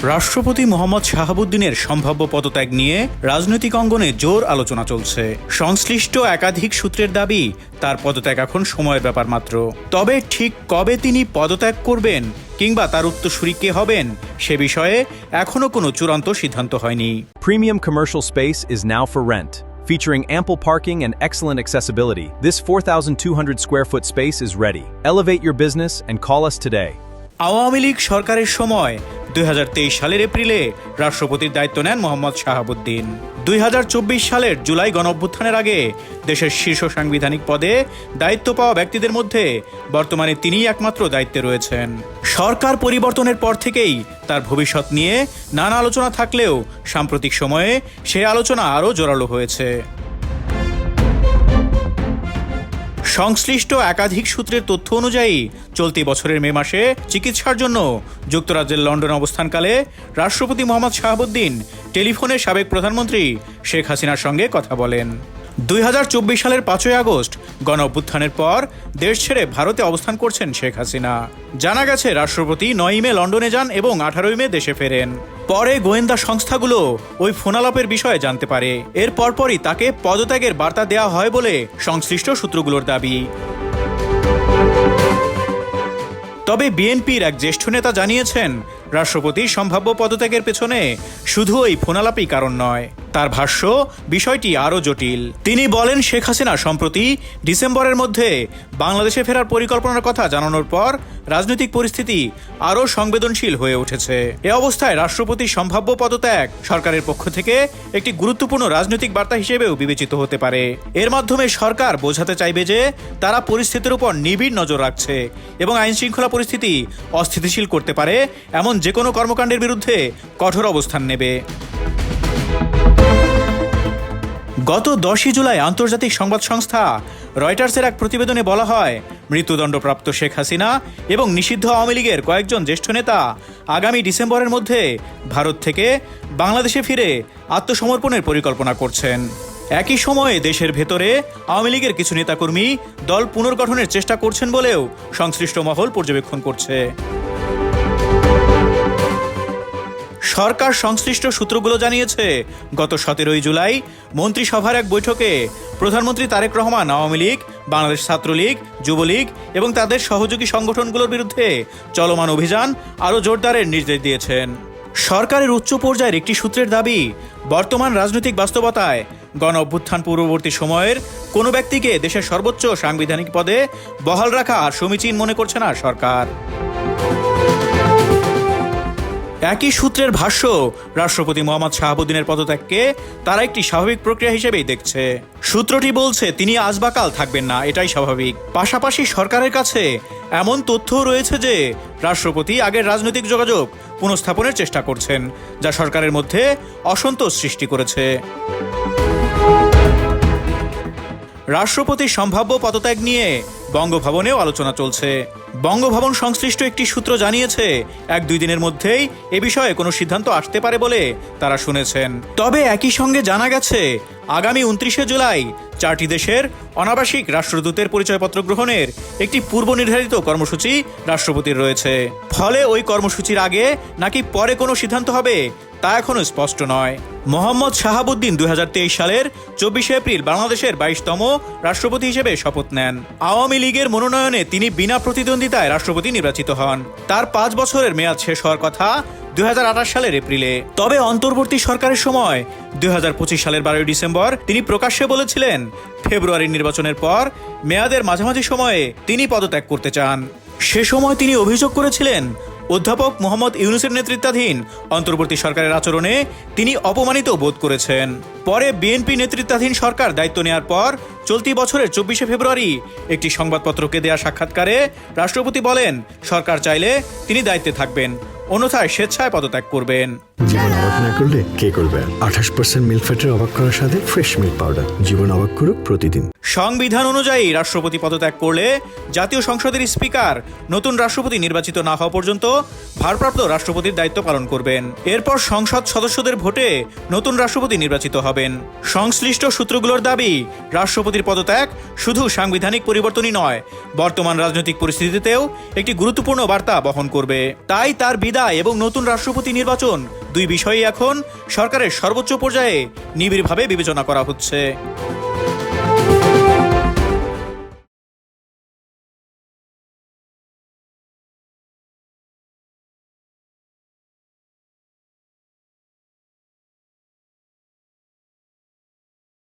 রাষ্ট্রপতি মোহাম্মদ শাহাবুদ্দিনের সম্ভাব্য পদত্যাগ নিয়ে রাজনৈতিক অঙ্গনে জোর আলোচনা চলছে। সংশ্লিষ্ট একাধিক সূত্রের দাবি, তার পদত্যাগ এখন সময়ের ব্যাপার মাত্র। তবে ঠিক কবে তিনি পদত্যাগ করবেন কিংবা তার উত্তরসূরি কে হবেন সে বিষয়ে এখনও কোনো চূড়ান্ত সিদ্ধান্ত হয়নি। Premium commercial space is now for rent. Featuring ample parking and excellent accessibility, this 4,200 square foot space is ready. Elevate your business and call us today. Awami League সরকারের সময় 2023 সালের এপ্রিলে রাষ্ট্রপতির দায়িত্ব নেন মোহাম্মদ শাহাবুদ্দিন। 2024 সালের জুলাই গণঅভ্যুত্থানের আগে দেশের শীর্ষ সাংবিধানিক পদে দায়িত্ব পাওয়া ব্যক্তিদের মধ্যে বর্তমানে তিনিই একমাত্র দায়িত্বে রয়েছেন। সরকার পরিবর্তনের পর থেকেই তার ভবিষ্যৎ নিয়ে নানা আলোচনা থাকলেও সাম্প্রতিক সময়ে সে আলোচনা আরও জোরালো হয়েছে। সংশ্লিষ্ট একাধিক সূত্রের তথ্য অনুযায়ী চলতি বছরের মে মাসে চিকিৎসার জন্য যুক্তরাজ্যের লন্ডনে অবস্থানকালে রাষ্ট্রপতি মোহাম্মদ শাহাবুদ্দিন টেলিফোনে সাবেক প্রধানমন্ত্রী শেখ হাসিনার সঙ্গে কথা বলেন। 2024 সালের 5ই আগস্ট গণঅভ্যুত্থানের পর দেশ ছেড়ে ভারতে অবস্থান করছেন শেখ হাসিনা। জানা গেছে রাষ্ট্রপতি 9 মে লন্ডনে যান এবং 18 মে দেশে ফেরেন। পরে গোয়েন্দা সংস্থাগুলো ওই ফোনালাপের বিষয়ে জানতে পারে। এর পরপরই তাকে পদত্যাগের বার্তা দেওয়া হয় বলে সংশ্লিষ্ট সূত্রগুলোর দাবি। তবে বিএনপির এক জ্যেষ্ঠ নেতা জানিয়েছেন, রাষ্ট্রপতির সম্ভাব্য পদত্যাগের পেছনে শুধু ওই ফোনালাপই কারণ নয়। তার ভাষ্য, বিষয়টি আরও জটিল। তিনি বলেন, শেখ হাসিনা সম্প্রতি ডিসেম্বরের মধ্যে বাংলাদেশে ফেরার পরিকল্পনার কথা জানানোর পর রাজনৈতিক পরিস্থিতি আরও সংবেদনশীল হয়ে উঠেছে। এ অবস্থায় রাষ্ট্রপতির সম্ভাব্য পদত্যাগ সরকারের পক্ষ থেকে একটি গুরুত্বপূর্ণ রাজনৈতিক বার্তা হিসেবেও বিবেচিত হতে পারে। এর মাধ্যমে সরকার বোঝাতে চাইবে যে তারা পরিস্থিতির উপর নিবিড় নজর রাখছে এবং আইনশৃঙ্খলা পরিস্থিতি অস্থিতিশীল করতে পারে এমন যে কোনো কর্মকাণ্ডের বিরুদ্ধে কঠোর অবস্থান নেবে। গত 10 জুলাই আন্তর্জাতিক সংবাদ সংস্থা রয়টার্সের এক প্রতিবেদনে বলা হয়, মৃত্যুদণ্ডপ্রাপ্ত শেখ হাসিনা এবং নিষিদ্ধ আওয়ামী লীগের কয়েকজন জ্যেষ্ঠ নেতা আগামী ডিসেম্বরের মধ্যে ভারত থেকে বাংলাদেশে ফিরে আত্মসমর্পণের পরিকল্পনা করছেন। একই সময়ে দেশের ভেতরে আওয়ামী লীগের কিছু নেতাকর্মী দল পুনর্গঠনের চেষ্টা করছেন বলেও সংশ্লিষ্ট মহল পর্যবেক্ষণ করছে। সরকার সংশ্লিষ্ট সূত্রগুলো জানিয়েছে, গত 17 জুলাই মন্ত্রিসভার এক বৈঠকে প্রধানমন্ত্রী তারেক রহমান আওয়ামী লীগ, বাংলাদেশ ছাত্রলীগ, যুবলীগ এবং তাদের সহযোগী সংগঠনগুলোর বিরুদ্ধে চলমান অভিযান আরও জোরদারের নির্দেশ দিয়েছেন। সরকারের উচ্চ পর্যায়ের একটি সূত্রের দাবি, বর্তমান রাজনৈতিক বাস্তবতায় গণ অভ্যুত্থান পূর্ববর্তী সময়ের কোনো ব্যক্তিকে দেশের সর্বোচ্চ সাংবিধানিক পদে বহাল রাখা আর সমীচীন মনে করছে না সরকার। একই সূত্রের ভাষ্য, রাষ্ট্রপতি মোহাম্মদ শাহাবুদ্দিনের পদত্যাগকে তারা একটি স্বাভাবিক প্রক্রিয়া হিসেবেই দেখছে। সূত্রটি বলছে, তিনি আজ বা কাল থাকবেন না, এটাই স্বাভাবিক। পাশাপাশি সরকারের কাছে এমন তথ্যও রয়েছে যে রাষ্ট্রপতি আগের রাজনৈতিক যোগাযোগ পুনঃস্থাপনের চেষ্টা করছেন, যা সরকারের মধ্যে অসন্তোষ সৃষ্টি করেছে। রাষ্ট্রপতির সম্ভাব্য পদত্যাগ নিয়ে বঙ্গভবনেও আলোচনা চলছে। বঙ্গভবন সংশ্লিষ্ট একটি সূত্র জানিয়েছে, 1-2 দিনের মধ্যেই এ বিষয়ে কোনো সিদ্ধান্ত আসতে পারে বলে তারা শুনেছেন। তবে একই সঙ্গে জানা গেছে, আগামী 29 জুলাই 4টি দেশের অনাবাসিক রাষ্ট্রদূতের পরিচয়পত্র গ্রহণের একটি পূর্ব নির্ধারিত কর্মসূচি রাষ্ট্রপতির রয়েছে। ফলে ওই কর্মসূচির আগে নাকি পরে কোনো সিদ্ধান্ত হবে তা এখনও স্পষ্ট নয়। মোহাম্মদ শাহাবুদ্দিন 2023 সালের 24 এপ্রিল বাংলাদেশের 22তম রাষ্ট্রপতি হিসেবে শপথ নেন। আওয়ামী লীগের মনোনয়নে তিনি বিনা প্রতিদ্বন্দ্বিতায় রাষ্ট্রপতি নির্বাচিত হন। তার 5 বছরের মেয়াদ শেষ হওয়ার কথা 2028 সালের এপ্রিলে। তবে অন্তর্বর্তী সরকারের সময় 2025 সালের 12 ডিসেম্বর তিনি প্রকাশ্যে বলেছিলেন, ফেব্রুয়ারির নির্বাচনের পর মেয়াদের মাঝামাঝি সময়ে তিনি পদত্যাগ করতে চান। সে সময় তিনি অভিযোগ করেছিলেন, অধ্যাপক মোহাম্মদ ইউনূসের নেতৃত্বাধীন অন্তর্বর্তী সরকারের আচরণে তিনি অপমানিত বোধ করেছেন। পরে বিএনপি নেতৃত্বাধীন সরকার দায়িত্ব নেওয়ার পর চলতি বছরের 24 ফেব্রুয়ারি একটি সংবাদপত্রকে দেয়া সাক্ষাৎকারে রাষ্ট্রপতি বলেন, সরকার চাইলে তিনি দায়িত্বে থাকবেন, অন্যথায় স্বেচ্ছায় পদত্যাগ করবেন। জীবন অবাক না করলে কে করবে? 28% মিল্ক ফ্যাটের অবাক করার সাথে ফ্রেশ মিল্ক পাউডার। জীবন অবাক করুক প্রতিদিন। সংবিধান অনুযায়ী রাষ্ট্রপতি পদত্যাগ করলে জাতীয় সংসদের স্পিকার নতুন রাষ্ট্রপতি নির্বাচিত না হওয়া পর্যন্ত ভারপ্রাপ্ত রাষ্ট্রপতির দায়িত্ব পালন করবেন। এরপর সংসদ সদস্যদের ভোটে নতুন রাষ্ট্রপতি নির্বাচিত হবেন। সংশ্লিষ্ট সূত্রগুলোর দাবি, রাষ্ট্রপতির পদত্যাগ শুধু সাংবিধানিক পরিবর্তনই নয়, বর্তমান রাজনৈতিক পরিস্থিতিতেও একটি গুরুত্বপূর্ণ বার্তা বহন করবে। তাই তার বিদায় এবং নতুন রাষ্ট্রপতি নির্বাচন দুই বিষয়ই এখন সরকারের সর্বোচ্চ পর্যায়ে নিবিড়ভাবে বিবেচনা করা হচ্ছে।